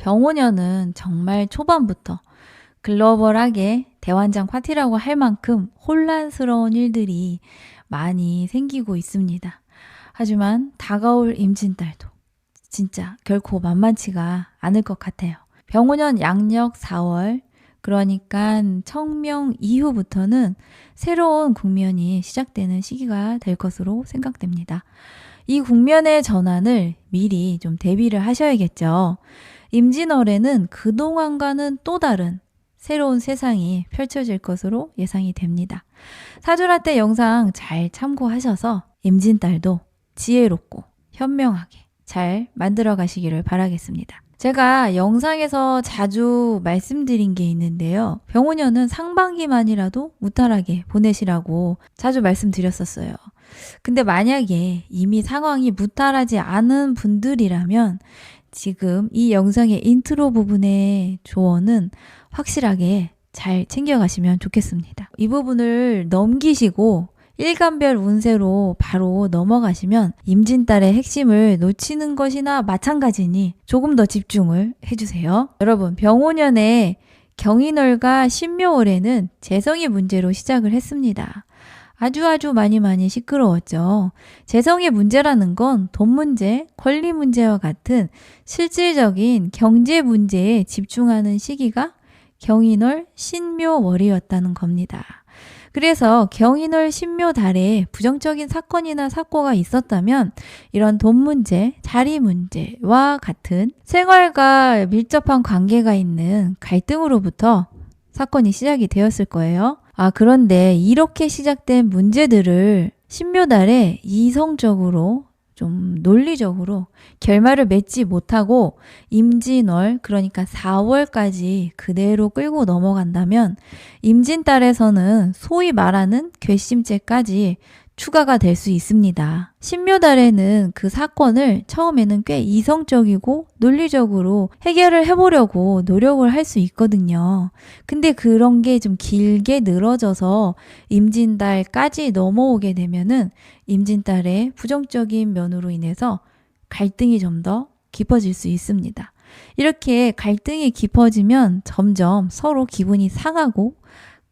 병오년은 정말 초반부터 글로벌하게 대환장 파티라고 할 만큼 혼란스러운 일들이 많이 생기고 있습니다. 하지만 다가올 임진달도 진짜 결코 만만치가 않을 것 같아요. 병오년 양력 4월, 그러니까 청명 이후부터는 새로운 국면이 시작되는 시기가 될 것으로 생각됩니다. 이 국면의 전환을 미리 좀 대비를 하셔야겠죠. 임진월에는 그동안과는 또 다른 새로운 세상이 펼쳐질 것으로 예상이 됩니다. 사주라떼 영상 잘 참고하셔서 임진달도 지혜롭고 현명하게 잘 만들어 가시기를 바라겠습니다. 제가 영상에서 자주 말씀드린 게 있는데요. 병오년은 상반기만이라도 무탈하게 보내시라고 자주 말씀드렸었어요. 근데 만약에 이미 상황이 무탈하지 않은 분들이라면 지금 이 영상의 인트로 부분의 조언은 확실하게 잘 챙겨가시면 좋겠습니다. 이 부분을 넘기시고 일간별 운세로 바로 넘어가시면 임진달의 핵심을 놓치는 것이나 마찬가지니 조금 더 집중을 해주세요. 여러분, 병오년에 경인월과 신묘월에는 재성의 문제로 시작을 했습니다. 아주 많이 시끄러웠죠. 재성의 문제라는 건 돈 문제, 권리 문제와 같은 실질적인 경제 문제에 집중하는 시기가 경인월, 신묘월이었다는 겁니다. 그래서 경인월, 신묘달에 부정적인 사건이나 사고가 있었다면 이런 돈 문제, 자리 문제와 같은 생활과 밀접한 관계가 있는 갈등으로부터 사건이 시작이 되었을 거예요. 그런데 이렇게 시작된 문제들을 신묘달에 이성적으로 좀 논리적으로 결말을 맺지 못하고 임진월, 그러니까 4월까지 그대로 끌고 넘어간다면 임진달에서는 소위 말하는 괘씸죄까지 추가가 될 수 있습니다. 신묘달에는 그 사건을 처음에는 꽤 이성적이고 논리적으로 해결을 해보려고 노력을 할 수 있거든요. 근데 그런 게 좀 길게 늘어져서 임진달까지 넘어오게 되면은 임진달의 부정적인 면으로 인해서 갈등이 좀 더 깊어질 수 있습니다. 이렇게 갈등이 깊어지면 점점 서로 기분이 상하고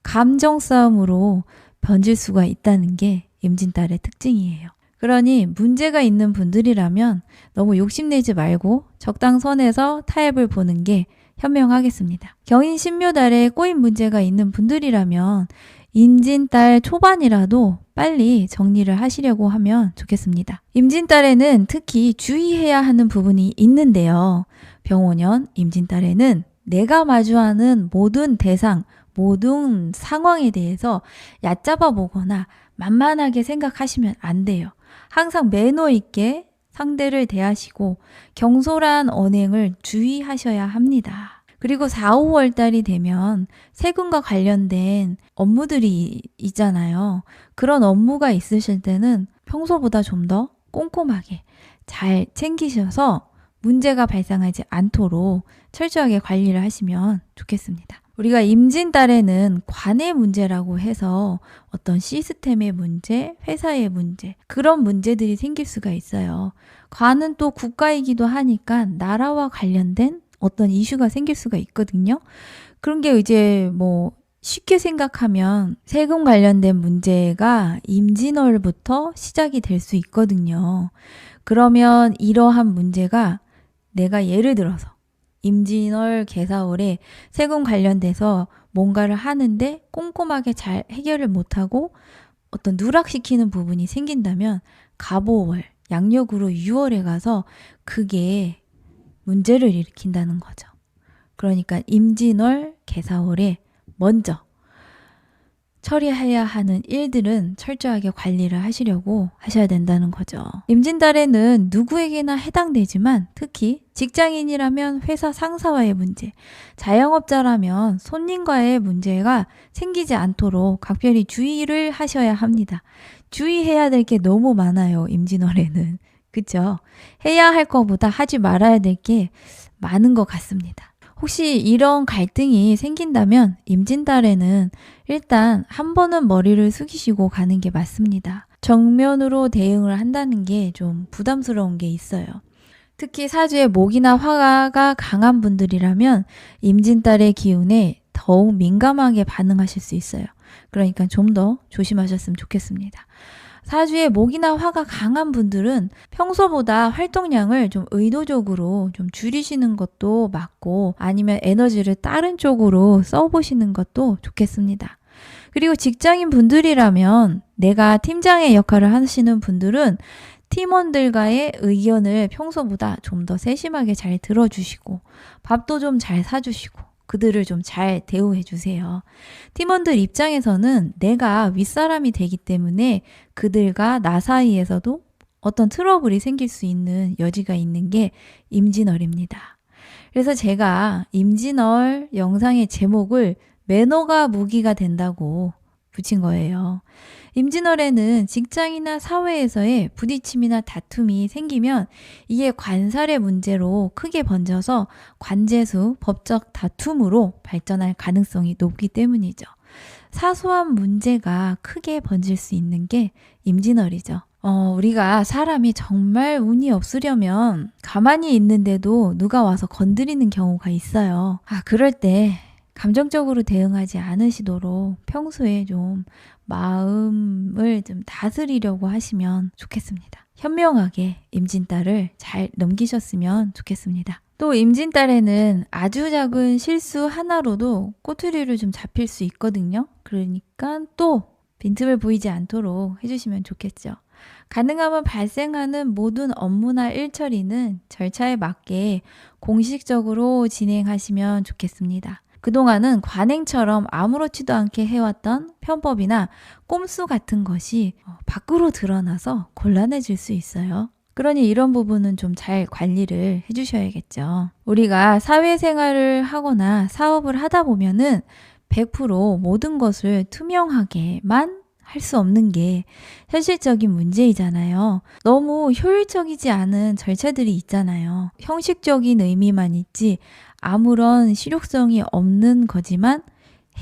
감정 싸움으로 번질 수가 있다는 게 임진달의 특징이에요. 그러니 문제가 있는 분들이라면 너무 욕심내지 말고 적당선에서 타협을 보는 게 현명하겠습니다. 경인 신묘달에 꼬인 문제가 있는 분들이라면 임진달 초반이라도 빨리 정리를 하시려고 하면 좋겠습니다. 임진달에는 특히 주의해야 하는 부분이 있는데요. 병오년 임진달에는 내가 마주하는 모든 대상, 모든 상황에 대해서 얕잡아 보거나 만만하게 생각하시면 안 돼요. 항상 매너 있게 상대를 대하시고 경솔한 언행을 주의하셔야 합니다. 그리고 4, 5월 달이 되면 세금과 관련된 업무들이 있잖아요. 그런 업무가 있으실 때는 평소보다 좀 더 꼼꼼하게 잘 챙기셔서 문제가 발생하지 않도록 철저하게 관리를 하시면 좋겠습니다. 우리가 임진달에는 관의 문제라고 해서 어떤 시스템의 문제, 회사의 문제, 그런 문제들이 생길 수가 있어요. 관은 또 국가이기도 하니까 나라와 관련된 어떤 이슈가 생길 수가 있거든요. 그런 게 이제 쉽게 생각하면 세금 관련된 문제가 임진월부터 시작이 될 수 있거든요. 그러면 이러한 문제가 내가 예를 들어서 임진월 개사월에 세금 관련돼서 뭔가를 하는데 꼼꼼하게 잘 해결을 못하고 어떤 누락시키는 부분이 생긴다면 갑오월, 양력으로 6월에 가서 그게 문제를 일으킨다는 거죠. 그러니까 임진월 개사월에 먼저 처리해야 하는 일들은 철저하게 관리를 하시려고 하셔야 된다는 거죠. 임진달에는 누구에게나 해당되지만 특히 직장인이라면 회사 상사와의 문제, 자영업자라면 손님과의 문제가 생기지 않도록 각별히 주의를 하셔야 합니다. 주의해야 될 게 너무 많아요, 임진월에는. 그쵸? 해야 할 것보다 하지 말아야 될 게 많은 것 같습니다. 혹시 이런 갈등이 생긴다면 임진달에는 일단 한 번은 머리를 숙이시고 가는 게 맞습니다. 정면으로 대응을 한다는 게 좀 부담스러운 게 있어요. 특히 사주에 목이나 화가 강한 분들이라면 임진달의 기운에 더욱 민감하게 반응하실 수 있어요. 그러니까 좀 더 조심하셨으면 좋겠습니다. 사주에 목이나 화가 강한 분들은 평소보다 활동량을 좀 의도적으로 좀 줄이시는 것도 맞고, 아니면 에너지를 다른 쪽으로 써보시는 것도 좋겠습니다. 그리고 직장인 분들이라면, 내가 팀장의 역할을 하시는 분들은 팀원들과의 의견을 평소보다 좀 더 세심하게 잘 들어주시고, 밥도 좀 잘 사주시고, 그들을 좀 잘 대우해 주세요. 팀원들 입장에서는 내가 윗사람이 되기 때문에 그들과 나 사이에서도 어떤 트러블이 생길 수 있는 여지가 있는 게 임진월입니다. 그래서 제가 임진월 영상의 제목을 매너가 무기가 된다고 붙인 거예요. 임진월에는 직장이나 사회에서의 부딪힘이나 다툼이 생기면 이게 관살의 문제로 크게 번져서 관제수, 법적 다툼으로 발전할 가능성이 높기 때문이죠. 사소한 문제가 크게 번질 수 있는 게 임진월이죠. 우리가 사람이 정말 운이 없으려면 가만히 있는데도 누가 와서 건드리는 경우가 있어요. 그럴 때 감정적으로 대응하지 않으시도록 평소에 좀 마음을 좀 다스리려고 하시면 좋겠습니다. 현명하게 임진달을 잘 넘기셨으면 좋겠습니다. 또 임진달에는 아주 작은 실수 하나로도 꼬투리를 좀 잡힐 수 있거든요. 그러니까 또 빈틈을 보이지 않도록 해주시면 좋겠죠. 가능하면 발생하는 모든 업무나 일처리는 절차에 맞게 공식적으로 진행하시면 좋겠습니다. 그동안은 관행처럼 아무렇지도 않게 해왔던 편법이나 꼼수 같은 것이 밖으로 드러나서 곤란해질 수 있어요. 그러니 이런 부분은 좀 잘 관리를 해주셔야겠죠. 우리가 사회생활을 하거나 사업을 하다 보면은 100% 모든 것을 투명하게만 할 수 없는 게 현실적인 문제이잖아요. 너무 효율적이지 않은 절차들이 있잖아요. 형식적인 의미만 있지 아무런 실효성이 없는 거지만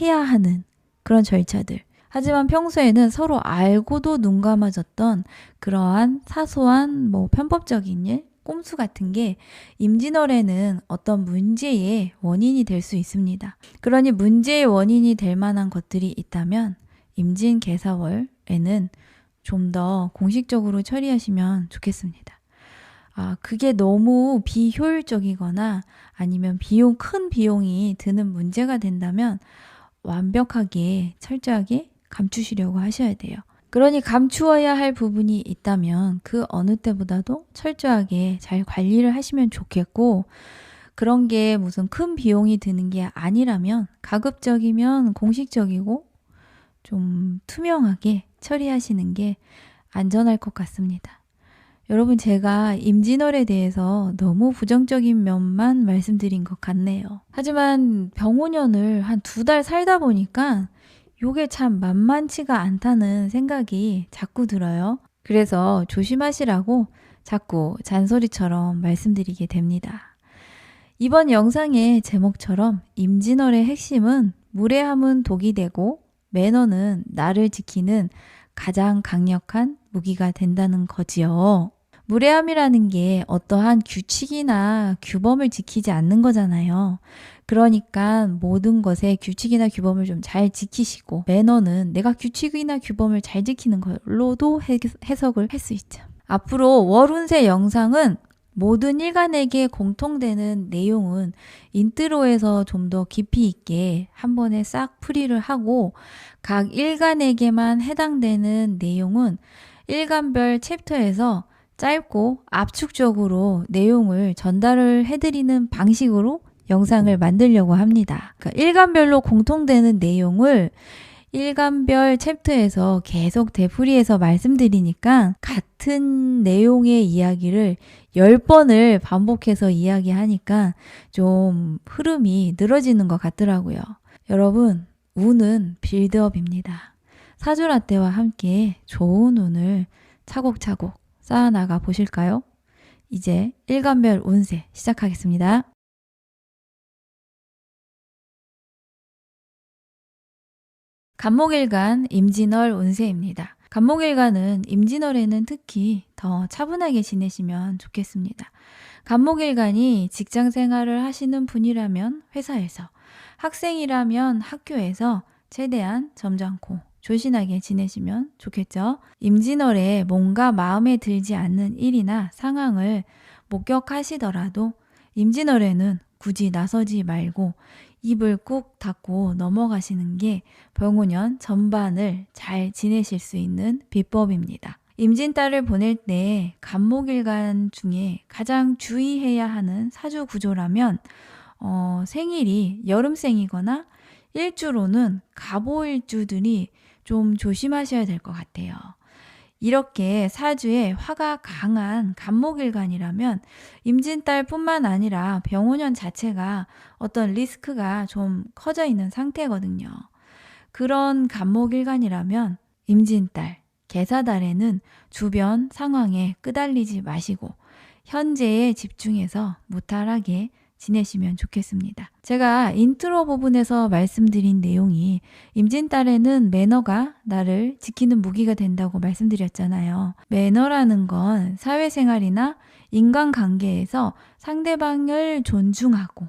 해야 하는 그런 절차들. 하지만 평소에는 서로 알고도 눈 감아줬던 그러한 사소한 편법적인 일, 꼼수 같은 게 임진월에는 어떤 문제의 원인이 될 수 있습니다. 그러니 문제의 원인이 될 만한 것들이 있다면 임진개사월에는 좀 더 공식적으로 처리하시면 좋겠습니다. 그게 너무 비효율적이거나 아니면 큰 비용이 드는 문제가 된다면 완벽하게 철저하게 감추시려고 하셔야 돼요. 그러니 감추어야 할 부분이 있다면 그 어느 때보다도 철저하게 잘 관리를 하시면 좋겠고, 그런 게 무슨 큰 비용이 드는 게 아니라면 가급적이면 공식적이고 좀 투명하게 처리하시는 게 안전할 것 같습니다. 여러분, 제가 임진월에 대해서 너무 부정적인 면만 말씀드린 것 같네요. 하지만 병오년을 한 2달 살다 보니까 요게 참 만만치가 않다는 생각이 자꾸 들어요. 그래서 조심하시라고 자꾸 잔소리처럼 말씀드리게 됩니다. 이번 영상의 제목처럼 임진월의 핵심은 무례함은 독이 되고 매너는 나를 지키는 가장 강력한 무기가 된다는 거지요. 무례함이라는 게 어떠한 규칙이나 규범을 지키지 않는 거잖아요. 그러니까 모든 것에 규칙이나 규범을 좀 잘 지키시고, 매너는 내가 규칙이나 규범을 잘 지키는 걸로도 해석을 할 수 있죠. 앞으로 월운세 영상은 모든 일간에게 공통되는 내용은 인트로에서 좀 더 깊이 있게 한 번에 싹 풀이를 하고, 각 일간에게만 해당되는 내용은 일간별 챕터에서 짧고 압축적으로 내용을 전달을 해드리는 방식으로 영상을 만들려고 합니다. 그러니까 일간별로 공통되는 내용을 일간별 챕터에서 계속 되풀이해서 말씀드리니까 같은 내용의 이야기를 10번을 반복해서 이야기하니까 좀 흐름이 늘어지는 것 같더라고요. 여러분, 운은 빌드업입니다. 사주라떼와 함께 좋은 운을 차곡차곡 쌓아나가 보실까요? 이제 일간별 운세 시작하겠습니다. 간목일간 임진월 운세입니다. 간목일간은 임진월에는 특히 더 차분하게 지내시면 좋겠습니다. 간목일간이 직장 생활을 하시는 분이라면 회사에서, 학생이라면 학교에서 최대한 점잖고 조신하게 지내시면 좋겠죠. 임진월에 뭔가 마음에 들지 않는 일이나 상황을 목격하시더라도 임진월에는 굳이 나서지 말고 입을 꾹 닫고 넘어가시는 게 병오년 전반을 잘 지내실 수 있는 비법입니다. 임진달을 보낼 때 간목일간 중에 가장 주의해야 하는 사주 구조라면 생일이 여름생이거나 일주로는 갑오일주들이 좀 조심하셔야 될 것 같아요. 이렇게 사주에 화가 강한 간목일간이라면 임진달뿐만 아니라 병오년 자체가 어떤 리스크가 좀 커져 있는 상태거든요. 그런 간목일간이라면 임진달, 계사달에는 주변 상황에 끄달리지 마시고 현재에 집중해서 무탈하게 지내시면 좋겠습니다. 제가 인트로 부분에서 말씀드린 내용이 임진달에는 매너가 나를 지키는 무기가 된다고 말씀드렸잖아요. 매너라는 건 사회생활이나 인간관계에서 상대방을 존중하고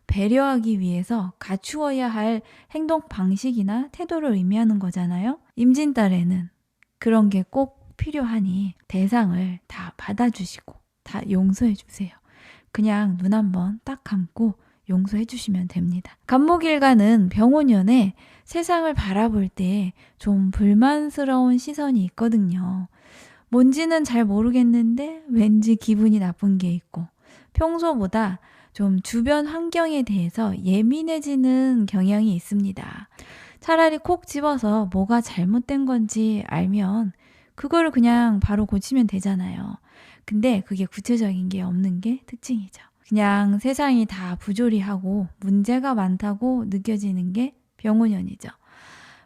배려하기 위해서 갖추어야 할 행동 방식이나 태도를 의미하는 거잖아요. 임진달에는 그런 게 꼭 필요하니 대상을 다 받아주시고 다 용서해 주세요. 그냥 눈 한번 딱 감고 용서해 주시면 됩니다. 간목일간은 병오년에 세상을 바라볼 때 좀 불만스러운 시선이 있거든요. 뭔지는 잘 모르겠는데 왠지 기분이 나쁜 게 있고 평소보다 좀 주변 환경에 대해서 예민해지는 경향이 있습니다. 차라리 콕 집어서 뭐가 잘못된 건지 알면 그거를 그냥 바로 고치면 되잖아요. 근데 그게 구체적인 게 없는 게 특징이죠. 그냥 세상이 다 부조리하고 문제가 많다고 느껴지는 게 병오년이죠.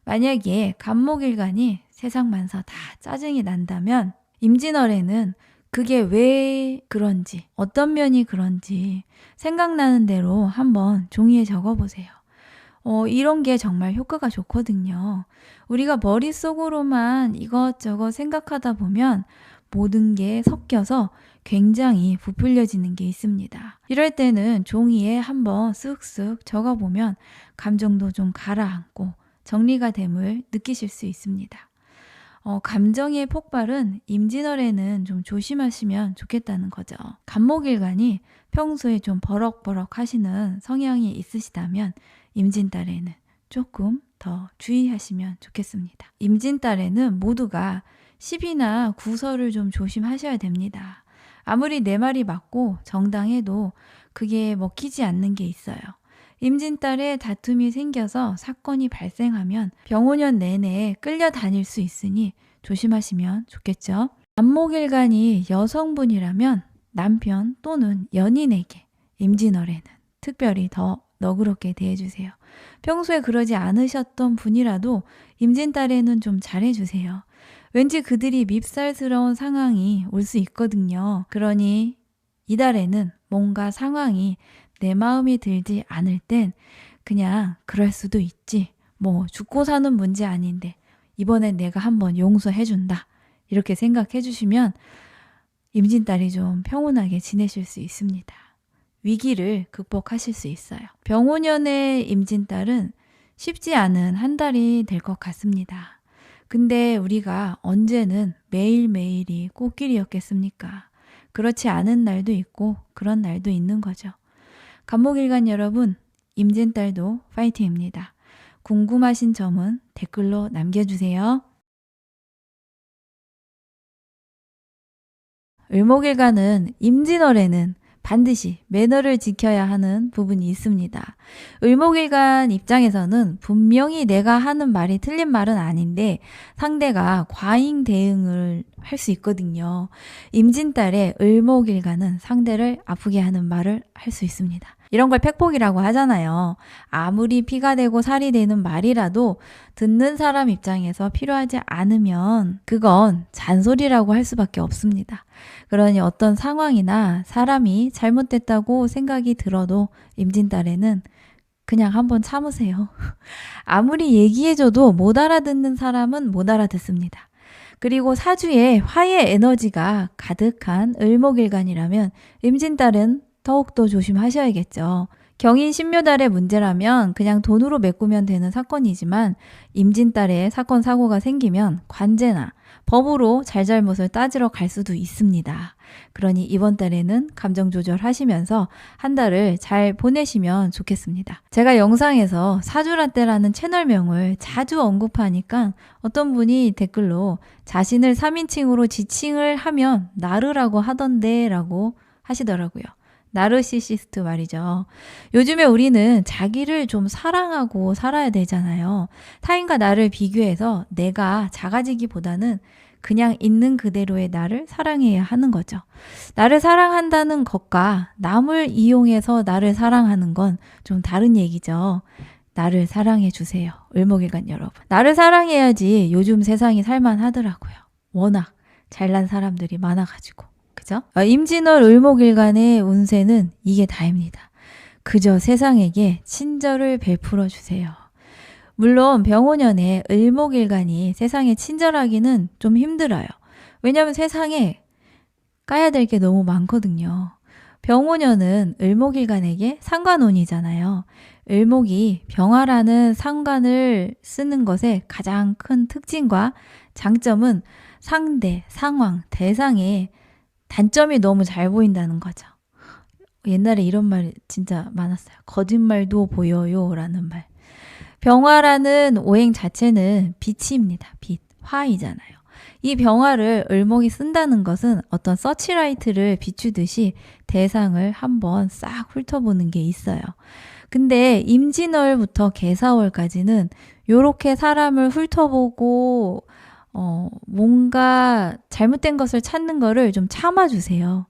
만약에 간목일간이 세상 만사 다 짜증이 난다면 임진월에는 그게 왜 그런지, 어떤 면이 그런지 생각나는 대로 한번 종이에 적어보세요. 이런 게 정말 효과가 좋거든요. 우리가 머릿속으로만 이것저것 생각하다 보면 모든 게 섞여서 굉장히 부풀려지는 게 있습니다. 이럴 때는 종이에 한번 쓱쓱 적어보면 감정도 좀 가라앉고 정리가 됨을 느끼실 수 있습니다. 감정의 폭발은 임진월에는 좀 조심하시면 좋겠다는 거죠. 간목일간이 평소에 좀 버럭버럭 하시는 성향이 있으시다면 임진달에는 조금 더 주의하시면 좋겠습니다. 임진달에는 모두가 시비나 구설을 좀 조심하셔야 됩니다. 아무리 내 말이 맞고 정당해도 그게 먹히지 않는 게 있어요. 임진달에 다툼이 생겨서 사건이 발생하면 병오년 내내 끌려다닐 수 있으니 조심하시면 좋겠죠. 간목일간이 여성분이라면 남편 또는 연인에게 임진월에는 특별히 더 너그럽게 대해주세요. 평소에 그러지 않으셨던 분이라도 임진달에는 좀 잘해주세요. 왠지 그들이 밉살스러운 상황이 올 수 있거든요. 그러니 이달에는 뭔가 상황이 내 마음이 들지 않을 땐 그냥 그럴 수도 있지. 뭐 죽고 사는 문제 아닌데 이번엔 내가 한번 용서해준다. 이렇게 생각해 주시면 임진달이 좀 평온하게 지내실 수 있습니다. 위기를 극복하실 수 있어요. 병오년의 임진달은 쉽지 않은 한 달이 될 것 같습니다. 근데 우리가 언제는 매일매일이 꽃길이었겠습니까? 그렇지 않은 날도 있고 그런 날도 있는 거죠. 간목일간 여러분, 임진달도 파이팅입니다. 궁금하신 점은 댓글로 남겨주세요. 을목일간은 임진월에는 반드시 매너를 지켜야 하는 부분이 있습니다. 을목일간 입장에서는 분명히 내가 하는 말이 틀린 말은 아닌데 상대가 과잉 대응을 할 수 있거든요. 임진달에 을목일간은 상대를 아프게 하는 말을 할 수 있습니다. 이런 걸 팩폭이라고 하잖아요. 아무리 피가 되고 살이 되는 말이라도 듣는 사람 입장에서 필요하지 않으면 그건 잔소리라고 할 수밖에 없습니다. 그러니 어떤 상황이나 사람이 잘못됐다고 생각이 들어도 임진달에는 그냥 한번 참으세요. 아무리 얘기해줘도 못 알아듣는 사람은 못 알아듣습니다. 그리고 사주에 화의 에너지가 가득한 을목일간이라면 임진달은 더욱더 조심하셔야겠죠. 경인 신묘달의 문제라면 그냥 돈으로 메꾸면 되는 사건이지만 임진달에 사건 사고가 생기면 관제나 법으로 잘잘못을 따지러 갈 수도 있습니다. 그러니 이번 달에는 감정 조절하시면서 한 달을 잘 보내시면 좋겠습니다. 제가 영상에서 사주라떼라는 채널명을 자주 언급하니까 어떤 분이 댓글로 자신을 3인칭으로 지칭을 하면 나르라고 하던데 라고 하시더라고요. 나르시시스트 말이죠. 요즘에 우리는 자기를 좀 사랑하고 살아야 되잖아요. 타인과 나를 비교해서 내가 작아지기보다는 그냥 있는 그대로의 나를 사랑해야 하는 거죠. 나를 사랑한다는 것과 남을 이용해서 나를 사랑하는 건 좀 다른 얘기죠. 나를 사랑해 주세요. 을목일간 여러분. 나를 사랑해야지 요즘 세상이 살만하더라고요. 워낙 잘난 사람들이 많아가지고. 그죠? 임진월 을목일간의 운세는 이게 다입니다. 그저 세상에게 친절을 베풀어 주세요. 물론 병오년에 을목일간이 세상에 친절하기는 좀 힘들어요. 왜냐하면 세상에 까야 될 게 너무 많거든요. 병오년은 을목일간에게 상관운이잖아요. 을목이 병화라는 상관을 쓰는 것의 가장 큰 특징과 장점은 상대, 상황, 대상에 단점이 너무 잘 보인다는 거죠. 옛날에 이런 말 진짜 많았어요. 거짓말도 보여요 라는 말. 병화라는 오행 자체는 빛입니다. 빛, 화이잖아요. 이 병화를 을목이 쓴다는 것은 어떤 서치라이트를 비추듯이 대상을 한번 싹 훑어보는 게 있어요. 근데 임진월부터 개사월까지는 이렇게 사람을 훑어보고 뭔가 잘못된 것을 찾는 거를 좀 참아주세요.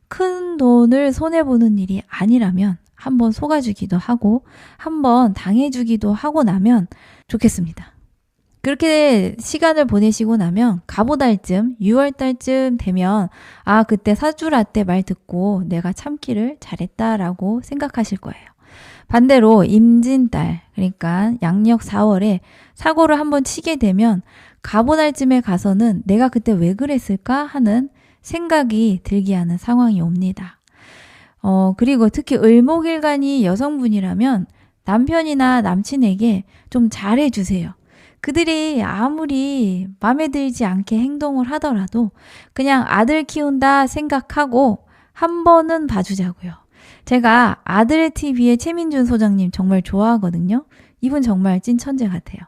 큰 돈을 손해보는 일이 아니라면 한번 속아주기도 하고 한번 당해주기도 하고 나면 좋겠습니다. 그렇게 시간을 보내시고 나면 갑오달쯤 6월달쯤 되면 아 그때 사주라떼 말 듣고 내가 참기를 잘했다라고 생각하실 거예요. 반대로 임진달 그러니까 양력 4월에 사고를 한번 치게 되면 갑오달쯤에 가서는 내가 그때 왜 그랬을까 하는 생각이 들게 하는 상황이 옵니다. 그리고 특히 을목일간이 여성분이라면 남편이나 남친에게 좀 잘해주세요. 그들이 아무리 마음에 들지 않게 행동을 하더라도 그냥 아들 키운다 생각하고 한 번은 봐주자고요. 제가 아들TV의 최민준 소장님 정말 좋아하거든요. 이분 정말 찐 천재 같아요.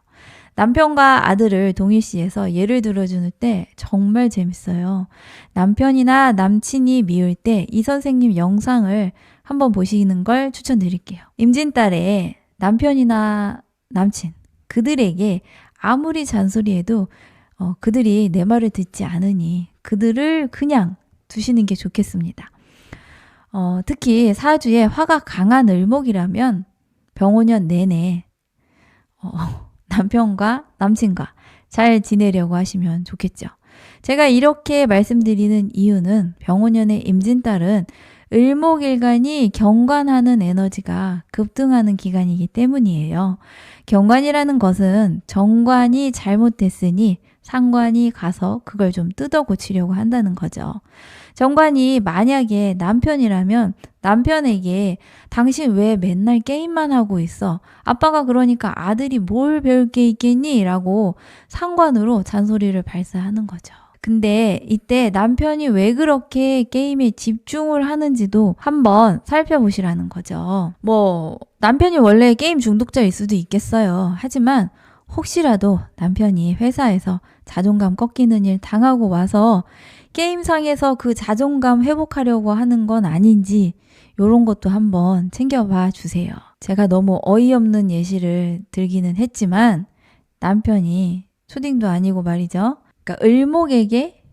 남편과 아들을 동일시해서 예를 들어주는 때 정말 재밌어요. 남편이나 남친이 미울 때 이 선생님 영상을 한번 보시는 걸 추천드릴게요. 임진달에 남편이나 남친, 그들에게 아무리 잔소리해도 그들이 내 말을 듣지 않으니 그들을 그냥 두시는 게 좋겠습니다. 특히 사주에 화가 강한 을목이라면 병오년 내내 남편과 남친과 잘 지내려고 하시면 좋겠죠. 제가 이렇게 말씀드리는 이유는 병오년의 임진달은 을목일간이 경관하는 에너지가 급등하는 기간이기 때문이에요. 경관이라는 것은 정관이 잘못됐으니 상관이 가서 그걸 좀 뜯어 고치려고 한다는 거죠. 정관이 만약에 남편이라면 남편에게 당신 왜 맨날 게임만 하고 있어? 아빠가 그러니까 아들이 뭘 배울 게 있겠니? 라고 상관으로 잔소리를 발사하는 거죠. 근데 이때 남편이 왜 그렇게 게임에 집중을 하는지도 한번 살펴보시라는 거죠. 남편이 원래 게임 중독자일 수도 있겠어요. 하지만 혹시라도 남편이 회사에서 자존감 꺾이는 일 당하고 와서 게임상에서 그 자존감 회복하려고 하는 건 아닌지 이런 것도 한번 챙겨봐 주세요. 제가 너무 어이없는 예시를 들기는 했지만 남편이 초딩도 아니고 말이죠. 그러니까 을목에게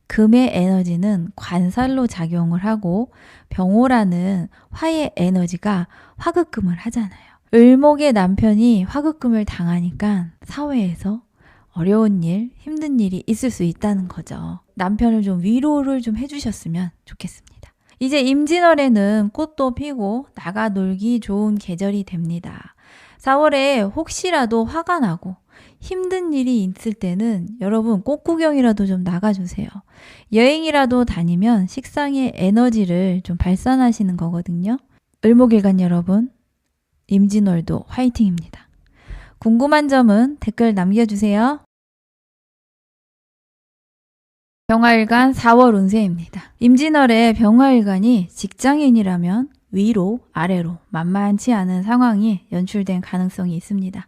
금의 에너지는 관살로 작용을 하고 병오라는 화의 에너지가 화급금을 하잖아요. 을목의 남편이 화급금을 당하니까 사회에서 어려운 일, 힘든 일이 있을 수 있다는 거죠. 남편을 좀 위로를 좀 해주셨으면 좋겠습니다. 이제 임진월에는 꽃도 피고 나가 놀기 좋은 계절이 됩니다. 4월에 혹시라도 화가 나고 힘든 일이 있을 때는 여러분 꽃구경이라도 좀 나가주세요. 여행이라도 다니면 식상의 에너지를 좀 발산하시는 거거든요. 을목일간 여러분, 임진월도 화이팅입니다. 궁금한 점은 댓글 남겨주세요. 병화일간 4월 운세입니다. 임진월에 병화일간이 직장인이라면 위로 아래로 만만치 않은 상황이 연출된 가능성이 있습니다.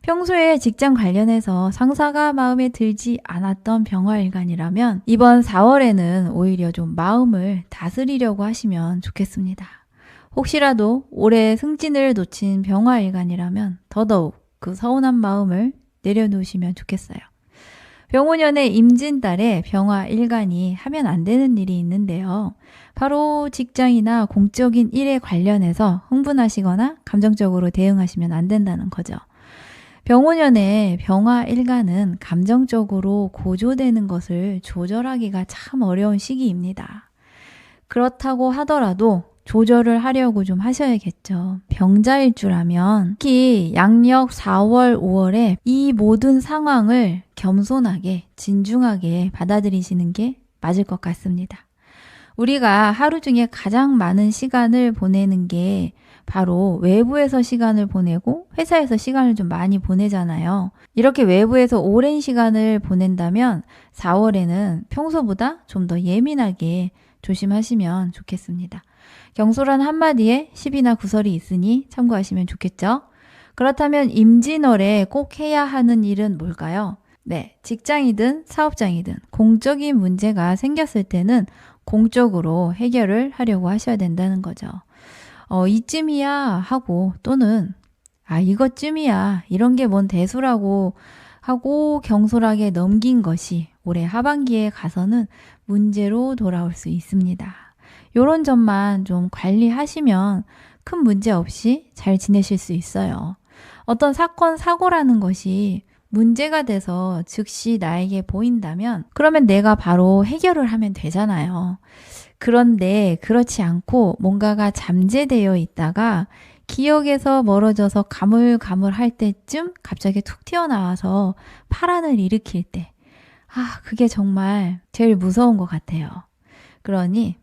평소에 직장 관련해서 상사가 마음에 들지 않았던 병화일간이라면 이번 4월에는 오히려 좀 마음을 다스리려고 하시면 좋겠습니다. 혹시라도 올해 승진을 놓친 병화일간이라면 더더욱 그 서운한 마음을 내려놓으시면 좋겠어요. 병오년의 임진달에 병화일간이 하면 안 되는 일이 있는데요. 바로 직장이나 공적인 일에 관련해서 흥분하시거나 감정적으로 대응하시면 안 된다는 거죠. 병오년의 병화일간은 감정적으로 고조되는 것을 조절하기가 참 어려운 시기입니다. 그렇다고 하더라도 조절을 하려고 좀 하셔야겠죠. 병자일주라면 특히 양력 4월, 5월에 이 모든 상황을 겸손하게, 진중하게 받아들이시는 게 맞을 것 같습니다. 우리가 하루 중에 가장 많은 시간을 보내는 게 바로 외부에서 시간을 보내고 회사에서 시간을 좀 많이 보내잖아요. 이렇게 외부에서 오랜 시간을 보낸다면 4월에는 평소보다 좀 더 예민하게 조심하시면 좋겠습니다. 경솔한 한마디에 10이나 구설이 있으니 참고하시면 좋겠죠. 그렇다면 임진월에 꼭 해야 하는 일은 뭘까요? 네, 직장이든 사업장이든 공적인 문제가 생겼을 때는 공적으로 해결을 하려고 하셔야 된다는 거죠. 이쯤이야 하고 또는 이것쯤이야 이런 게 뭔 대수라고 하고 경솔하게 넘긴 것이 올해 하반기에 가서는 문제로 돌아올 수 있습니다. 이런 점만 좀 관리하시면 큰 문제 없이 잘 지내실 수 있어요. 어떤 사건, 사고라는 것이 문제가 돼서 즉시 나에게 보인다면 그러면 내가 바로 해결을 하면 되잖아요. 그런데 그렇지 않고 뭔가가 잠재되어 있다가 기억에서 멀어져서 가물가물할 때쯤 갑자기 툭 튀어나와서 파란을 일으킬 때 그게 정말 제일 무서운 것 같아요. 그러니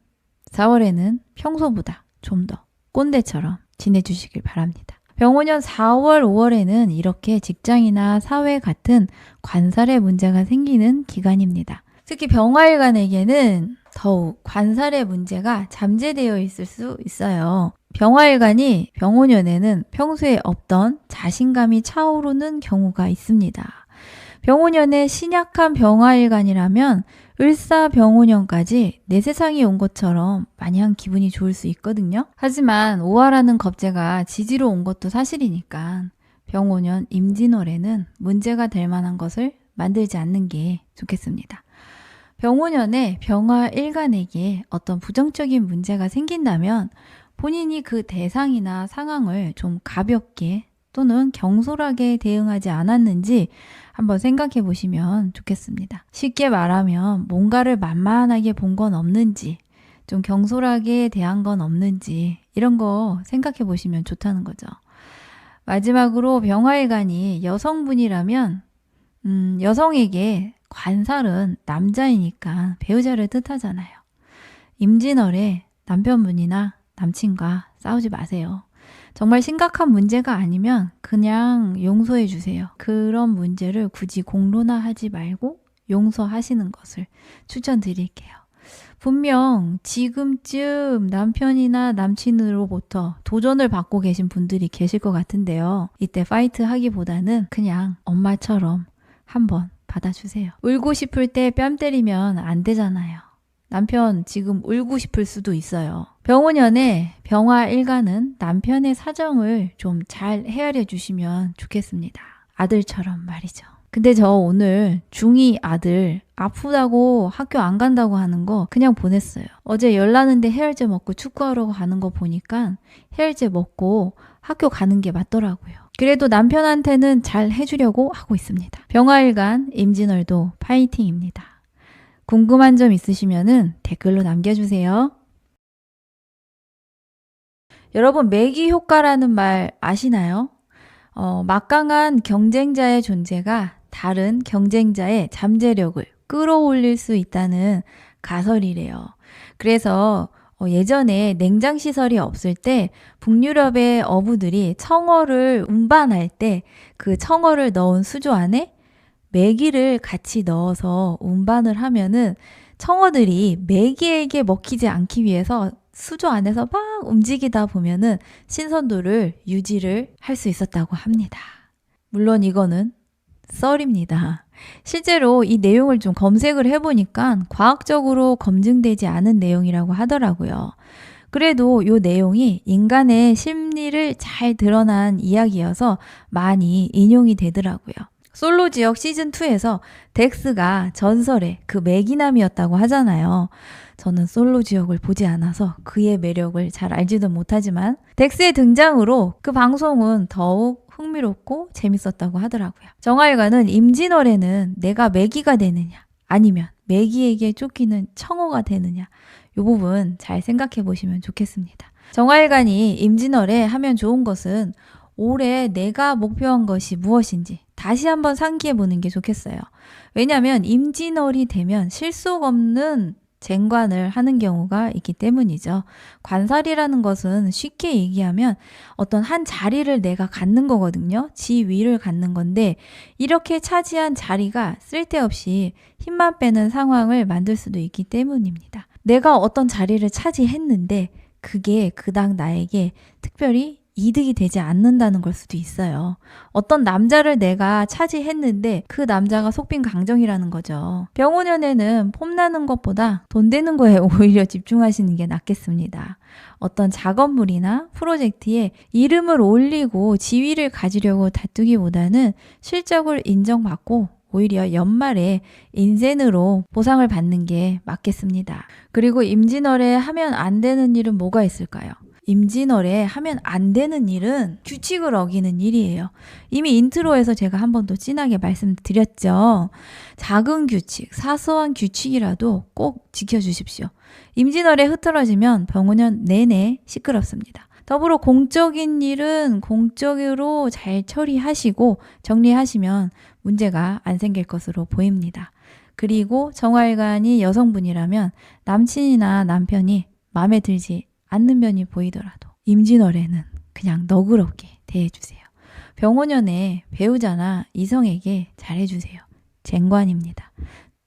4월에는 평소보다 좀 더 꼰대처럼 지내주시길 바랍니다. 병오년 4월, 5월에는 이렇게 직장이나 사회 같은 관살의 문제가 생기는 기간입니다. 특히 병화일간에게는 더욱 관살의 문제가 잠재되어 있을 수 있어요. 병화일간이 병오년에는 평소에 없던 자신감이 차오르는 경우가 있습니다. 병오년에 신약한 병화일간이라면 을사병오년까지 내 세상이 온 것처럼 마냥 기분이 좋을 수 있거든요. 하지만 오화라는 겁재가 지지로 온 것도 사실이니까 병오년 임진월에는 문제가 될 만한 것을 만들지 않는 게 좋겠습니다. 병오년에 병화일간에게 어떤 부정적인 문제가 생긴다면 본인이 그 대상이나 상황을 좀 가볍게 또는 경솔하게 대응하지 않았는지 한번 생각해 보시면 좋겠습니다. 쉽게 말하면 뭔가를 만만하게 본 건 없는지, 좀 경솔하게 대한 건 없는지 이런 거 생각해 보시면 좋다는 거죠. 마지막으로 병화일간이 여성분이라면 여성에게 관살은 남자이니까 배우자를 뜻하잖아요. 임진월에 남편분이나 남친과 싸우지 마세요. 정말 심각한 문제가 아니면 그냥 용서해 주세요. 그런 문제를 굳이 공론화하지 말고 용서하시는 것을 추천드릴게요. 분명 지금쯤 남편이나 남친으로부터 도전을 받고 계신 분들이 계실 것 같은데요. 이때 파이트 하기보다는 그냥 엄마처럼 한번 받아주세요. 울고 싶을 때 뺨 때리면 안 되잖아요. 남편 지금 울고 싶을 수도 있어요. 병오년에 병화일간은 남편의 사정을 좀 잘 헤아려 주시면 좋겠습니다. 아들처럼 말이죠. 근데 저 오늘 중2 아들 아프다고 학교 안 간다고 하는 거 그냥 보냈어요. 어제 열나는데 해열제 먹고 축구하러 가는 거 보니까 해열제 먹고 학교 가는 게 맞더라고요. 그래도 남편한테는 잘 해주려고 하고 있습니다. 병화일간 임진월도 파이팅입니다. 궁금한 점 있으시면은 댓글로 남겨주세요. 여러분 매기 효과라는 말 아시나요? 막강한 경쟁자의 존재가 다른 경쟁자의 잠재력을 끌어올릴 수 있다는 가설이래요. 그래서 예전에 냉장 시설이 없을 때 북유럽의 어부들이 청어를 운반할 때 그 청어를 넣은 수조 안에 메기를 같이 넣어서 운반을 하면은 청어들이 메기에게 먹히지 않기 위해서 수조 안에서 막 움직이다 보면은 신선도를 유지를 할 수 있었다고 합니다. 물론 이거는 썰입니다. 실제로 이 내용을 좀 검색을 해보니까 과학적으로 검증되지 않은 내용이라고 하더라고요. 그래도 이 내용이 인간의 심리를 잘 드러난 이야기여서 많이 인용이 되더라고요. 솔로 지역 시즌2에서 덱스가 전설의 그 매기남이었다고 하잖아요. 저는 솔로 지역을 보지 않아서 그의 매력을 잘 알지도 못하지만 덱스의 등장으로 그 방송은 더욱 흥미롭고 재밌었다고 하더라고요. 정하일관은 임진월에는 내가 매기가 되느냐 아니면 매기에게 쫓기는 청어가 되느냐 이 부분 잘 생각해 보시면 좋겠습니다. 정하일관이 임진월에 하면 좋은 것은 올해 내가 목표한 것이 무엇인지 다시 한번 상기해 보는 게 좋겠어요. 왜냐하면 임진월이 되면 실속 없는 쟁관을 하는 경우가 있기 때문이죠. 관살이라는 것은 쉽게 얘기하면 어떤 한 자리를 내가 갖는 거거든요. 지위를 갖는 건데 이렇게 차지한 자리가 쓸데없이 힘만 빼는 상황을 만들 수도 있기 때문입니다. 내가 어떤 자리를 차지했는데 그게 그닥 나에게 특별히 이득이 되지 않는다는 걸 수도 있어요. 어떤 남자를 내가 차지했는데 그 남자가 속빈 강정이라는 거죠. 병호년에는 폼나는 것보다 돈 되는 거에 오히려 집중하시는 게 낫겠습니다. 어떤 작업물이나 프로젝트에 이름을 올리고 지위를 가지려고 다투기보다는 실적을 인정받고 오히려 연말에 인센으로 보상을 받는 게 맞겠습니다. 그리고 임진월에 하면 안 되는 일은 뭐가 있을까요? 임진월에 하면 안 되는 일은 규칙을 어기는 일이에요. 이미 인트로에서 제가 한 번 더 진하게 말씀드렸죠. 작은 규칙, 사소한 규칙이라도 꼭 지켜주십시오. 임진월에 흐트러지면 병원년 내내 시끄럽습니다. 더불어 공적인 일은 공적으로 잘 처리하시고 정리하시면 문제가 안 생길 것으로 보입니다. 그리고 정화일관이 여성분이라면 남친이나 남편이 마음에 들지 않는 면이 보이더라도 임진월에는 그냥 너그럽게 대해주세요. 병호년에 배우자나 이성에게 잘해주세요. 쟁관입니다.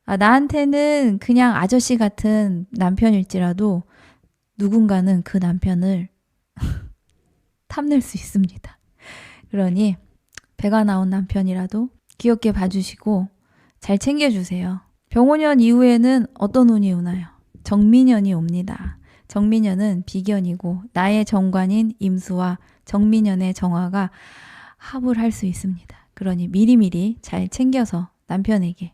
나한테는 그냥 아저씨 같은 남편일지라도 누군가는 그 남편을 탐낼 수 있습니다. 그러니 배가 나온 남편이라도 귀엽게 봐주시고 잘 챙겨주세요. 병호년 이후에는 어떤 운이 오나요? 정민년이 옵니다. 정민년은 비견이고 나의 정관인 임수와 정민년의 정화가 합을 할 수 있습니다. 그러니 미리미리 잘 챙겨서 남편에게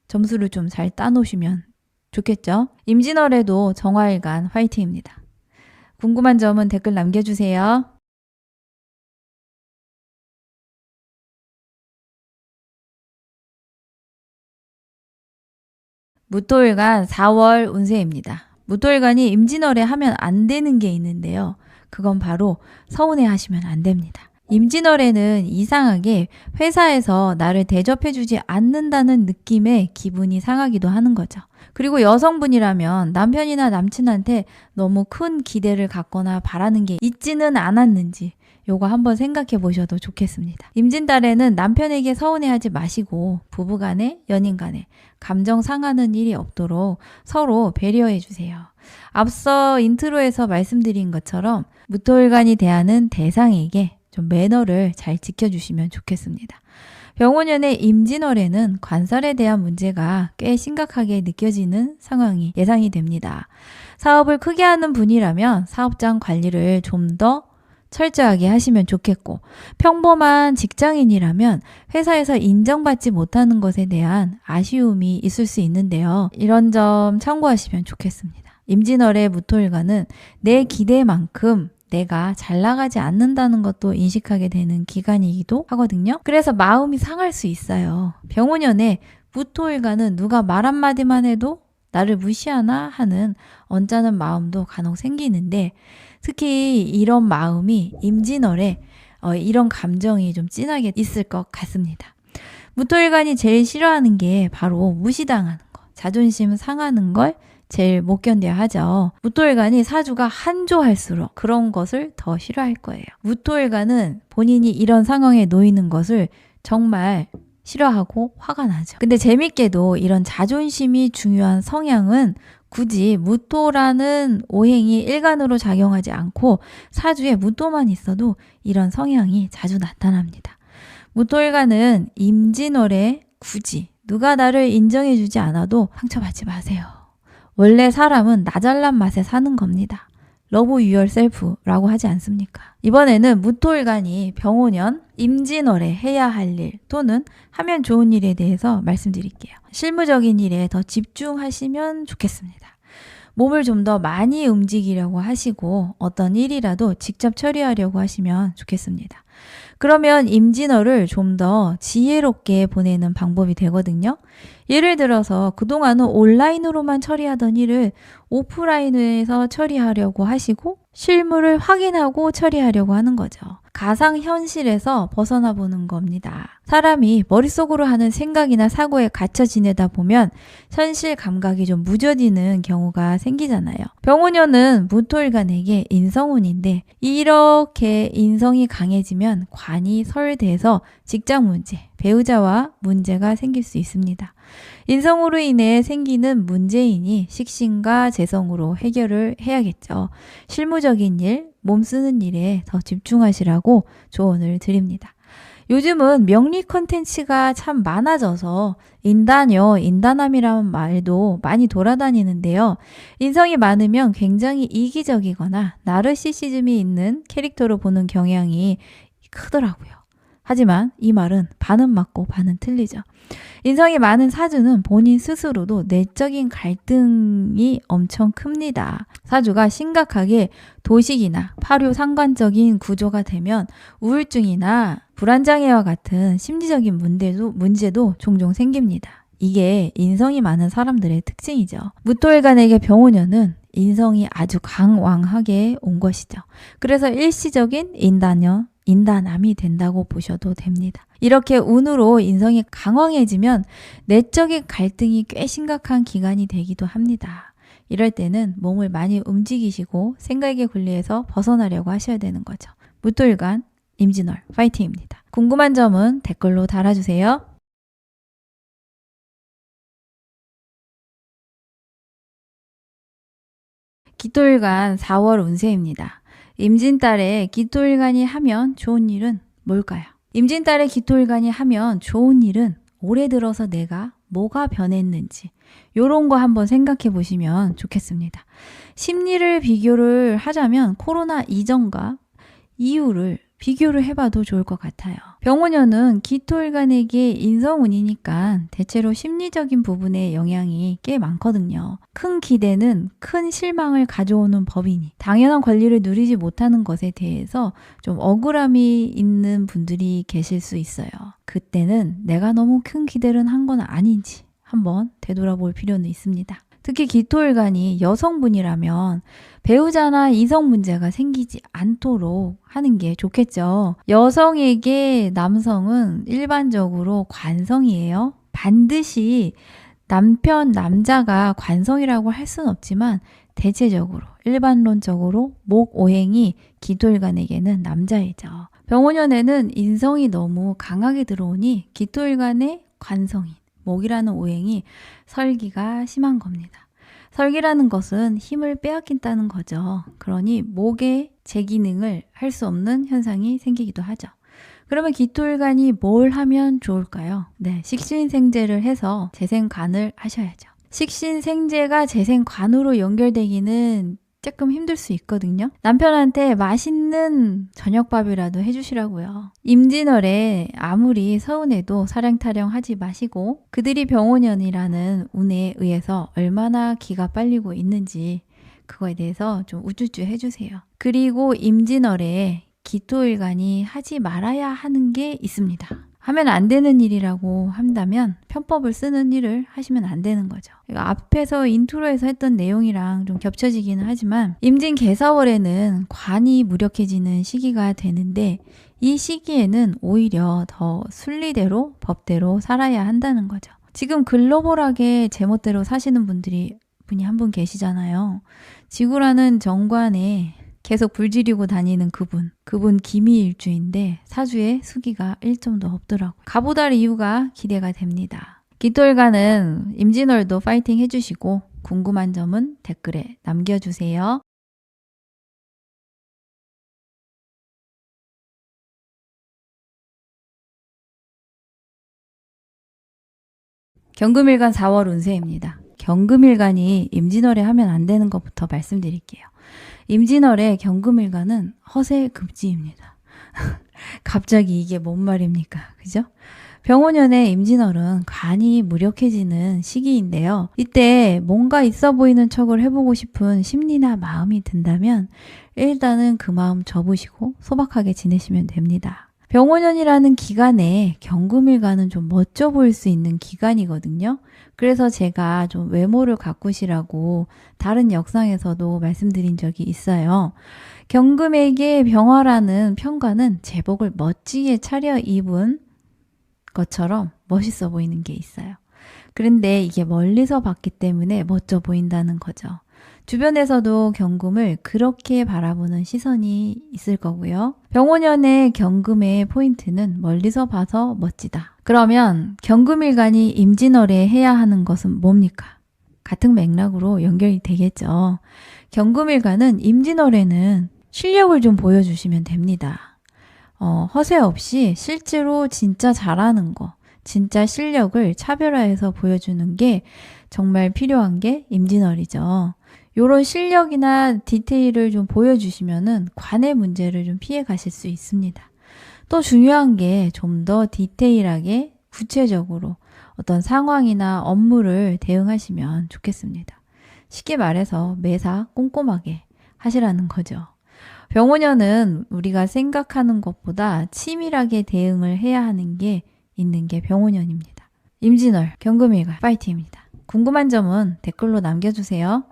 점수를 좀 잘 따놓으시면 좋겠죠? 임진월에도 정화일간 화이팅입니다. 궁금한 점은 댓글 남겨주세요. 무토일간 4월 운세입니다. 무토일간이 임진월에 하면 안 되는 게 있는데요. 그건 바로 서운해 하시면 안 됩니다. 임진월에는 이상하게 회사에서 나를 대접해주지 않는다는 느낌에 기분이 상하기도 하는 거죠. 그리고 여성분이라면 남편이나 남친한테 너무 큰 기대를 갖거나 바라는 게 있지는 않았는지 요거 한번 생각해 보셔도 좋겠습니다. 임진달에는 남편에게 서운해하지 마시고 부부간에 연인간에 감정 상하는 일이 없도록 서로 배려해 주세요. 앞서 인트로에서 말씀드린 것처럼 무토일간이 대하는 대상에게 좀 매너를 잘 지켜주시면 좋겠습니다. 병호년의 임진월에는 관살에 대한 문제가 꽤 심각하게 느껴지는 상황이 예상이 됩니다. 사업을 크게 하는 분이라면 사업장 관리를 좀 더 철저하게 하시면 좋겠고 평범한 직장인이라면 회사에서 인정받지 못하는 것에 대한 아쉬움이 있을 수 있는데요. 이런 점 참고하시면 좋겠습니다. 임진월의 무토일간은 내 기대만큼 내가 잘 나가지 않는다는 것도 인식하게 되는 기간이기도 하거든요. 그래서 마음이 상할 수 있어요. 병호년에 무토일간은 누가 말 한마디만 해도 나를 무시하나 하는 언짢은 마음도 간혹 생기는데 특히 이런 마음이 임진월에 이런 감정이 좀 진하게 있을 것 같습니다. 무토일간이 제일 싫어하는 게 바로 무시당하는 거, 자존심 상하는 걸 제일 못 견뎌야 하죠. 무토일간이 사주가 한조할수록 그런 것을 더 싫어할 거예요. 무토일간은 본인이 이런 상황에 놓이는 것을 정말 싫어하고 화가 나죠. 근데 재밌게도 이런 자존심이 중요한 성향은 굳이 무토라는 오행이 일간으로 작용하지 않고 사주에 무토만 있어도 이런 성향이 자주 나타납니다. 무토일간은 임진월에 굳이 누가 나를 인정해주지 않아도 상처받지 마세요. 원래 사람은 나 잘난 맛에 사는 겁니다. 러브 유얼 셀프라고 하지 않습니까? 이번에는 무토일간이 병오년 임진월에 해야 할 일 또는 하면 좋은 일에 대해서 말씀드릴게요. 실무적인 일에 더 집중하시면 좋겠습니다. 몸을 좀 더 많이 움직이려고 하시고 어떤 일이라도 직접 처리하려고 하시면 좋겠습니다. 그러면 임진월을 좀 더 지혜롭게 보내는 방법이 되거든요. 예를 들어서 그동안은 온라인으로만 처리하던 일을 오프라인에서 처리하려고 하시고 실물을 확인하고 처리하려고 하는 거죠. 가상현실에서 벗어나 보는 겁니다. 사람이 머릿속으로 하는 생각이나 사고에 갇혀 지내다 보면 현실 감각이 좀 무뎌지는 경우가 생기잖아요. 병오년은 무토일간에게 인성운인데 이렇게 인성이 강해지면 관이 설돼서 직장 문제, 배우자와 문제가 생길 수 있습니다. 인성으로 인해 생기는 문제이니 식신과 재성으로 해결을 해야겠죠. 실무적인 일, 몸 쓰는 일에 더 집중하시라고 조언을 드립니다. 요즘은 명리 컨텐츠가 참 많아져서 인단여, 인단함이라는 말도 많이 돌아다니는데요. 인성이 많으면 굉장히 이기적이거나 나르시시즘이 있는 캐릭터로 보는 경향이 크더라고요. 하지만 이 말은 반은 맞고 반은 틀리죠. 인성이 많은 사주는 본인 스스로도 내적인 갈등이 엄청 큽니다. 사주가 심각하게 도식이나 파묘 상관적인 구조가 되면 우울증이나 불안장애와 같은 심리적인 문제도 종종 생깁니다. 이게 인성이 많은 사람들의 특징이죠. 무토일간에게 병오년은 인성이 아주 강왕하게 온 것이죠. 그래서 일시적인 인단함이 된다고 보셔도 됩니다. 이렇게 운으로 인성이 강황해지면 내적인 갈등이 꽤 심각한 기간이 되기도 합니다. 이럴 때는 몸을 많이 움직이시고 생각의 굴레에서 벗어나려고 하셔야 되는 거죠. 무토일간, 임진월 파이팅입니다. 궁금한 점은 댓글로 달아주세요. 기토일간 4월 운세입니다. 임진달에 기토일간이 하면 좋은 일은 뭘까요? 임진달에 기토일간이 하면 좋은 일은 올해 들어서 내가 뭐가 변했는지 요런 거 한번 생각해 보시면 좋겠습니다. 심리를 비교를 하자면 코로나 이전과 이후를 비교를 해봐도 좋을 것 같아요. 병오년은 기토일간에게 인성운이니까 대체로 심리적인 부분에 영향이 꽤 많거든요. 큰 기대는 큰 실망을 가져오는 법이니 당연한 권리를 누리지 못하는 것에 대해서 좀 억울함이 있는 분들이 계실 수 있어요. 그때는 내가 너무 큰 기대를 한 건 아닌지 한번 되돌아볼 필요는 있습니다. 특히 기토일간이 여성분이라면 배우자나 이성 문제가 생기지 않도록 하는 게 좋겠죠. 여성에게 남성은 일반적으로 관성이에요. 반드시 남자가 관성이라고 할 수는 없지만 대체적으로 일반론적으로 목오행이 기토일간에게는 남자이죠. 병오년에는 인성이 너무 강하게 들어오니 기토일간의 관성인 목이라는 오행이 설기가 심한 겁니다. 설기라는 것은 힘을 빼앗긴다는 거죠. 그러니 목의 제기능을 할 수 없는 현상이 생기기도 하죠. 그러면 기토일간이 뭘 하면 좋을까요? 네, 식신생재를 해서 재생관을 하셔야죠. 식신생재가 재생관으로 연결되기는 조금 힘들 수 있거든요. 남편한테 맛있는 저녁밥이라도 해주시라고요. 임진월에 아무리 서운해도 사량타령 하지 마시고 그들이 병오년이라는 운에 의해서 얼마나 기가 빨리고 있는지 그거에 대해서 좀 우쭈쭈 해주세요. 그리고 임진월에 기토일간이 하지 말아야 하는 게 있습니다. 하면 안 되는 일이라고 한다면 편법을 쓰는 일을 하시면 안 되는 거죠. 앞에서 인트로에서 했던 내용이랑 좀 겹쳐지기는 하지만 임진 개사월에는 관이 무력해지는 시기가 되는데 이 시기에는 오히려 더 순리대로 법대로 살아야 한다는 거죠. 지금 글로벌하게 제멋대로 사시는 분이 한 분 계시잖아요. 지구라는 정관에 계속 불지르고 다니는 그분 기미일주인데 사주에 수기가 1점도 없더라고요. 가보달 이유가 기대가 됩니다. 깃돌가는 임진월도 파이팅 해주시고 궁금한 점은 댓글에 남겨주세요. 경금일간 4월 운세입니다. 경금일간이 임진월에 하면 안 되는 것부터 말씀드릴게요. 임진월에 경금일간은 허세급지입니다. 갑자기 이게 뭔 말입니까? 그죠? 병오년의 임진월은 간이 무력해지는 시기인데요. 이때 뭔가 있어 보이는 척을 해보고 싶은 심리나 마음이 든다면 일단은 그 마음 접으시고 소박하게 지내시면 됩니다. 병오년이라는 기간에 경금일간은 좀 멋져 보일 수 있는 기간이거든요. 그래서 제가 좀 외모를 가꾸시라고 다른 영상에서도 말씀드린 적이 있어요. 경금에게 병화라는 편관은 제복을 멋지게 차려입은 것처럼 멋있어 보이는 게 있어요. 그런데 이게 멀리서 봤기 때문에 멋져 보인다는 거죠. 주변에서도 경금을 그렇게 바라보는 시선이 있을 거고요. 병오년의 경금의 포인트는 멀리서 봐서 멋지다. 그러면 경금일간이 임진월에 해야 하는 것은 뭡니까? 같은 맥락으로 연결이 되겠죠. 경금일간은 임진월에는 실력을 좀 보여주시면 됩니다. 허세 없이 실제로 진짜 잘하는 거, 진짜 실력을 차별화해서 보여주는 게 정말 필요한 게 임진월이죠. 요런 실력이나 디테일을 좀 보여주시면은 관의 문제를 좀 피해 가실 수 있습니다. 또 중요한 게 좀 더 디테일하게 구체적으로 어떤 상황이나 업무를 대응하시면 좋겠습니다. 쉽게 말해서 매사 꼼꼼하게 하시라는 거죠. 병오년은 우리가 생각하는 것보다 치밀하게 대응을 해야 하는 게 있는 게 병오년입니다. 임진월, 경금일간 파이팅입니다. 궁금한 점은 댓글로 남겨주세요.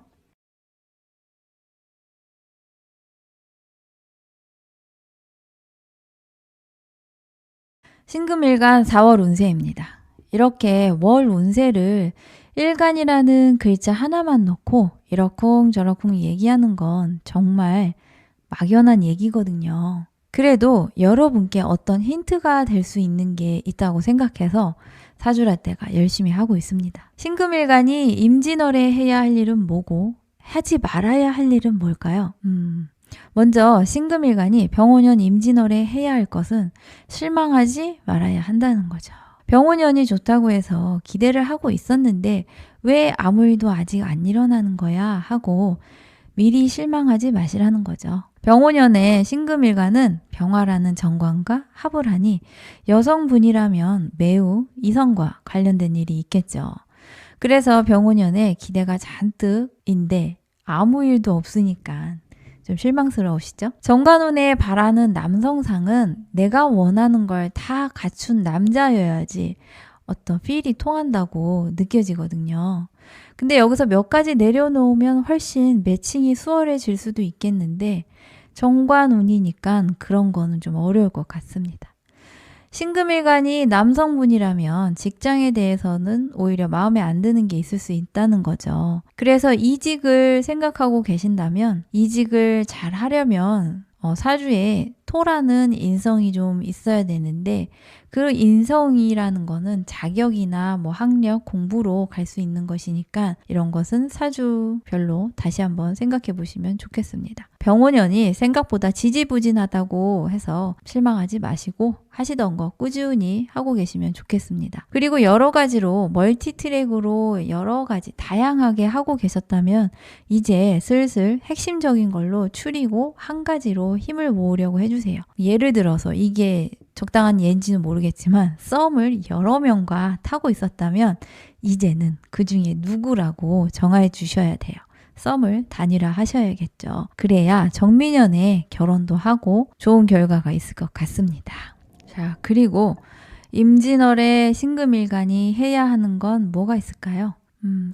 신금일간 4월 운세입니다. 이렇게 월 운세를 일간이라는 글자 하나만 넣고 이러쿵저러쿵 얘기하는 건 정말 막연한 얘기거든요. 그래도 여러분께 어떤 힌트가 될 수 있는 게 있다고 생각해서 사주라떼가 열심히 하고 있습니다. 신금일간이 임진월에 해야 할 일은 뭐고 하지 말아야 할 일은 뭘까요? 먼저 신금일간이 병오년 임진월에 해야 할 것은 실망하지 말아야 한다는 거죠. 병오년이 좋다고 해서 기대를 하고 있었는데 왜 아무 일도 아직 안 일어나는 거야 하고 미리 실망하지 마시라는 거죠. 병오년에 신금일간은 병화라는 정관과 합을 하니 여성분이라면 매우 이성과 관련된 일이 있겠죠. 그래서 병오년에 기대가 잔뜩인데 아무 일도 없으니까 좀 실망스러우시죠? 정관운에 바라는 남성상은 내가 원하는 걸 다 갖춘 남자여야지 어떤 필이 통한다고 느껴지거든요. 근데 여기서 몇 가지 내려놓으면 훨씬 매칭이 수월해질 수도 있겠는데 정관운이니까 그런 거는 좀 어려울 것 같습니다. 신금일간이 남성분이라면 직장에 대해서는 오히려 마음에 안 드는 게 있을 수 있다는 거죠. 그래서 이직을 생각하고 계신다면 이직을 잘 하려면 사주에 토라는 인성이 좀 있어야 되는데 그 인성이라는 거는 자격이나 뭐 학력, 공부로 갈 수 있는 것이니까 이런 것은 사주별로 다시 한번 생각해 보시면 좋겠습니다. 병오년이 생각보다 지지부진하다고 해서 실망하지 마시고 하시던 거 꾸준히 하고 계시면 좋겠습니다. 그리고 여러 가지로 멀티트랙으로 여러 가지 다양하게 하고 계셨다면 이제 슬슬 핵심적인 걸로 추리고 한 가지로 힘을 모으려고 해주세요. 예를 들어서 이게 적당한 예인지는 모르겠지만 썸을 여러 명과 타고 있었다면 이제는 그 중에 누구라고 정해 주셔야 돼요. 썸을 단일화 하셔야겠죠. 그래야 정민연에 결혼도 하고 좋은 결과가 있을 것 같습니다. 자, 그리고 임진월에 신금일간이 해야 하는 건 뭐가 있을까요?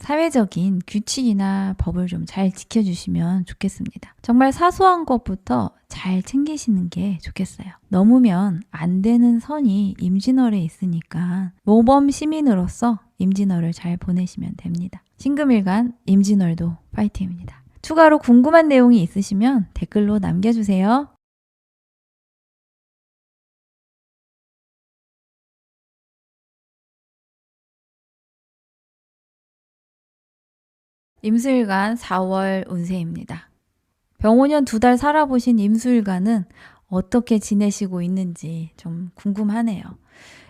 사회적인 규칙이나 법을 좀 잘 지켜주시면 좋겠습니다. 정말 사소한 것부터 잘 챙기시는 게 좋겠어요. 넘으면 안 되는 선이 임진월에 있으니까 모범 시민으로서 임진월을 잘 보내시면 됩니다. 신금일간 임진월도 파이팅입니다. 추가로 궁금한 내용이 있으시면 댓글로 남겨주세요. 임수일간 4월 운세입니다. 병오년 2달 살아보신 임수일간은 어떻게 지내시고 있는지 좀 궁금하네요.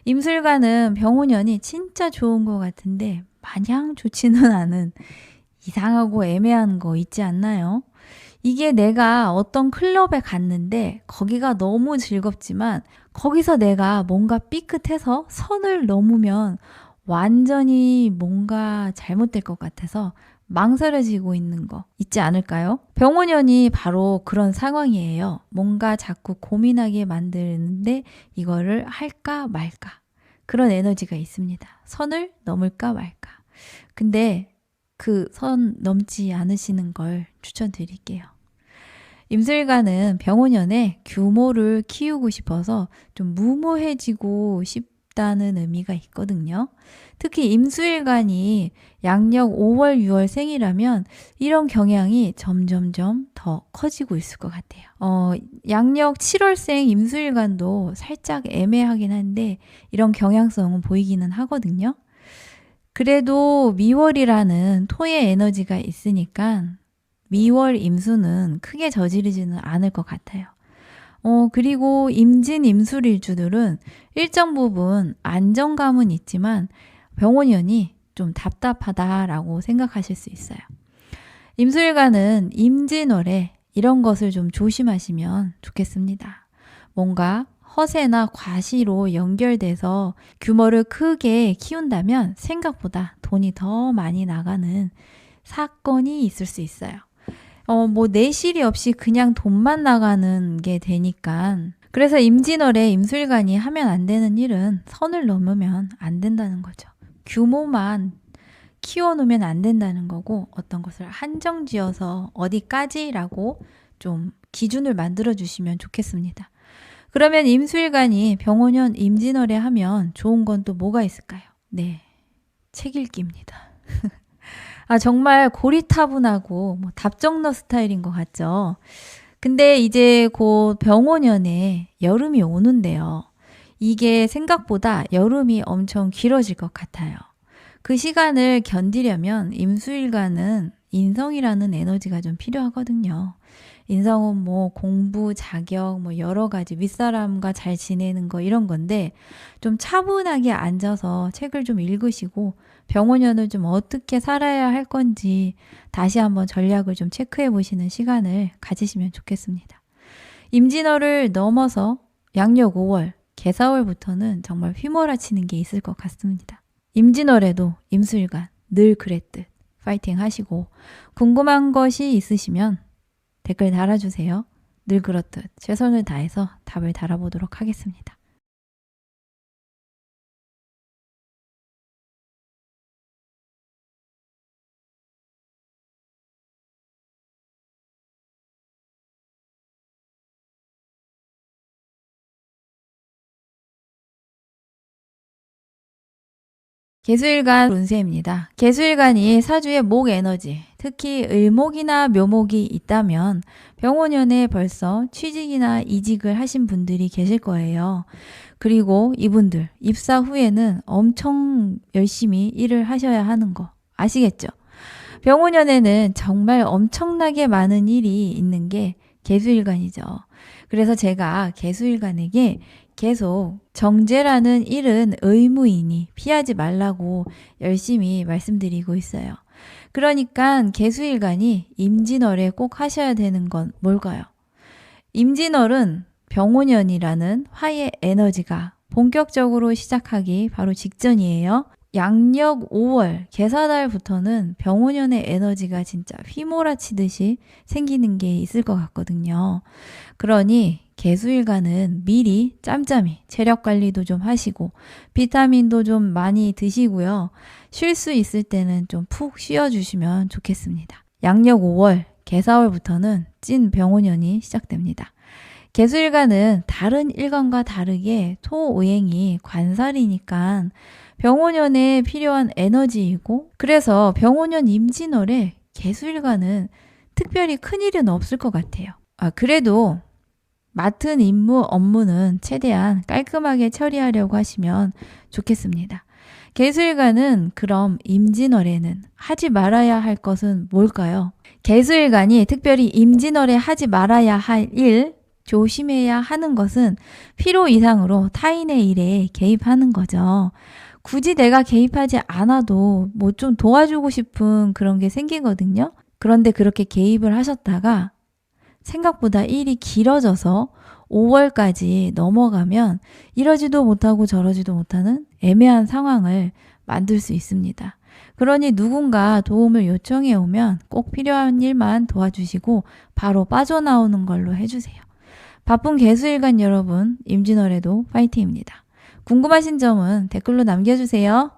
임수일간은 병오년이 진짜 좋은 것 같은데 마냥 좋지는 않은 이상하고 애매한 거 있지 않나요? 이게 내가 어떤 클럽에 갔는데 거기가 너무 즐겁지만 거기서 내가 뭔가 삐끗해서 선을 넘으면 완전히 뭔가 잘못될 것 같아서 망설여지고 있는 거 있지 않을까요? 병오년이 바로 그런 상황이에요. 뭔가 자꾸 고민하게 만드는데 이거를 할까 말까 그런 에너지가 있습니다. 선을 넘을까 말까. 근데 그 선 넘지 않으시는 걸 추천드릴게요. 임술관은 병오년에 규모를 키우고 싶어서 좀 무모해지고 싶다는 의미가 있거든요. 특히 임수일간이 양력 5월, 6월 생이라면 이런 경향이 점점점 더 커지고 있을 것 같아요. 양력 7월생 임수일간도 살짝 애매하긴 한데 이런 경향성은 보이기는 하거든요. 그래도 미월이라는 토의 에너지가 있으니까 미월 임수는 크게 저지르지는 않을 것 같아요. 그리고 임진 임술일주들은 일정 부분 안정감은 있지만 병오년이 좀 답답하다라고 생각하실 수 있어요. 임술일간은 임진월에 이런 것을 좀 조심하시면 좋겠습니다. 뭔가 허세나 과시로 연결돼서 규모를 크게 키운다면 생각보다 돈이 더 많이 나가는 사건이 있을 수 있어요. 뭐 내실이 없이 그냥 돈만 나가는 게 되니까. 그래서 임진월에 임술관이 하면 안 되는 일은 선을 넘으면 안 된다는 거죠. 규모만 키워놓으면 안 된다는 거고 어떤 것을 한정지어서 어디까지라고 좀 기준을 만들어 주시면 좋겠습니다. 그러면 임술관이 병오년 임진월에 하면 좋은 건 또 뭐가 있을까요? 네, 책 읽기입니다. 정말 고리타분하고 뭐 답정너 스타일인 것 같죠? 근데 이제 곧 병오년에 여름이 오는데요. 이게 생각보다 여름이 엄청 길어질 것 같아요. 그 시간을 견디려면 임수일간은 인성이라는 에너지가 좀 필요하거든요. 인성은 뭐 공부, 자격, 뭐 여러 가지 윗사람과 잘 지내는 거 이런 건데 좀 차분하게 앉아서 책을 좀 읽으시고 병오년을 좀 어떻게 살아야 할 건지 다시 한번 전략을 좀 체크해 보시는 시간을 가지시면 좋겠습니다. 임진월을 넘어서 양력 5월, 개사월부터는 정말 휘몰아치는 게 있을 것 같습니다. 임진월에도 임수일간 늘 그랬듯 파이팅 하시고 궁금한 것이 있으시면 댓글 달아주세요. 늘 그렇듯 최선을 다해서 답을 달아보도록 하겠습니다. 개수일간 운세입니다. 개수일간이 사주의 목 에너지, 특히 을목이나 묘목이 있다면 병오년에 벌써 취직이나 이직을 하신 분들이 계실 거예요. 그리고 이분들 입사 후에는 엄청 열심히 일을 하셔야 하는 거 아시겠죠? 병오년에는 정말 엄청나게 많은 일이 있는 게 개수일간이죠. 그래서 제가 개수일간에게 계속 정제라는 일은 의무이니 피하지 말라고 열심히 말씀드리고 있어요. 그러니까 개수일간이 임진월에 꼭 하셔야 되는 건 뭘까요? 임진월은 병오년이라는 화의 에너지가 본격적으로 시작하기 바로 직전이에요. 양력 5월 개사달부터는 병오년의 에너지가 진짜 휘몰아치듯이 생기는 게 있을 것 같거든요. 그러니 개수일간은 미리 짬짬이 체력 관리도 좀 하시고 비타민도 좀 많이 드시고요. 쉴 수 있을 때는 좀 푹 쉬어주시면 좋겠습니다. 양력 5월 개사월부터는 찐 병오년이 시작됩니다. 개수일간은 다른 일간과 다르게 토오행이 관살이니까 병오년에 필요한 에너지이고, 그래서 병오년 임진월에 개수일간은 특별히 큰일은 없을 것 같아요. 그래도 맡은 업무는 최대한 깔끔하게 처리하려고 하시면 좋겠습니다. 개수일간은 그럼 임진월에는 하지 말아야 할 것은 뭘까요? 개수일간이 특별히 임진월에 하지 말아야 할 일, 조심해야 하는 것은 필요 이상으로 타인의 일에 개입하는 거죠. 굳이 내가 개입하지 않아도 뭐 좀 도와주고 싶은 그런 게 생기거든요. 그런데 그렇게 개입을 하셨다가 생각보다 일이 길어져서 5월까지 넘어가면 이러지도 못하고 저러지도 못하는 애매한 상황을 만들 수 있습니다. 그러니 누군가 도움을 요청해 오면 꼭 필요한 일만 도와주시고 바로 빠져나오는 걸로 해주세요. 바쁜 개수일간 여러분, 임진월에도 파이팅입니다. 궁금하신 점은 댓글로 남겨주세요.